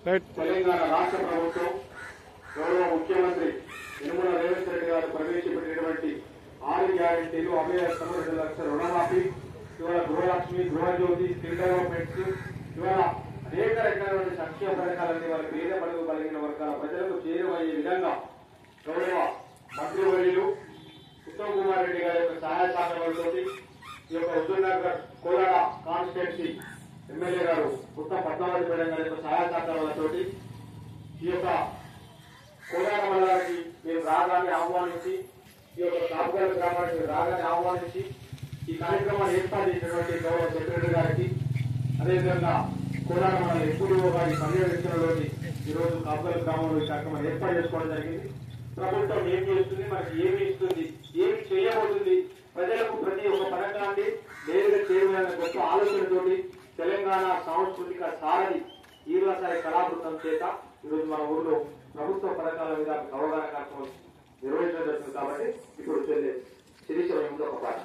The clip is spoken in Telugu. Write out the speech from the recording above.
తెలంగాణ రాష్ట్ర ప్రభుత్వం గౌరవ ముఖ్యమంత్రి యనమల రేవంత్ రెడ్డి గారు ప్రవేశపెట్టినటువంటి 6 గ్యారెంటీలు అభయ 2 లక్షల రుణమాఫీ, ఇవాళ గృహలక్ష్మి, గృహజ్యోతి, స్కిల్ డెవలప్మెంట్స్, ఇవాళ అనేక రకాలైన సంక్షేమ పథకాలన్నీ వాళ్ళ పేద బడుగు బలిగిన వర్గాల ప్రజలకు చేరువయ్యే విధంగా గౌరవ మంత్రివర్యులు ఉత్తమ్ కుమార్ రెడ్డి గారి యొక్క సహాయ సహకారాలతో ఈ యొక్క హుజూర్నగర్ కోలాడ కాన్స్టిట్యున్సీ ఎమ్మెల్యే గారు ఉత్తమ్ పద్మావతి మేడం గారి యొక్క సహాయ సహకారాలతో ఈ యొక్క కోలాడ మండలానికి మేము రాగాన్ని ఆహ్వానించి, ఈ యొక్క కాపుగల గ్రామానికి రాగాన్ని ఆహ్వానించి ఈ కార్యక్రమాన్ని ఏర్పాటు చేసినటువంటి గౌరవ సెక్రటరీ గారికి, అదేవిధంగా కోలాడ మండల ఎప్పుడూ గారి పర్యవేక్షణలోని ఈరోజు కాపుగల గ్రామంలో ఈ కార్యక్రమాన్ని ఏర్పాటు చేసుకోవడం జరిగింది. ప్రభుత్వం ఏం చేస్తుంది, మనకి ఏమి ఇస్తుంది, ఏమి చేయబోతుంది, ప్రజలకు ప్రతి ఒక్క పథకాన్ని నేరుగా చేరువైన గొప్ప ఆలోచనతోటి తెలంగాణ సాంస్కృతిక సారథి ఈరోసారి కళాబృందం చేత ఈరోజు మన ఊరిలో ప్రభుత్వ పథకాల మీద అవగాహన కార్యక్రమం నిర్వహించడం జరుగుతుంది. కాబట్టి ఇప్పుడు శిరీష ఒక పాట.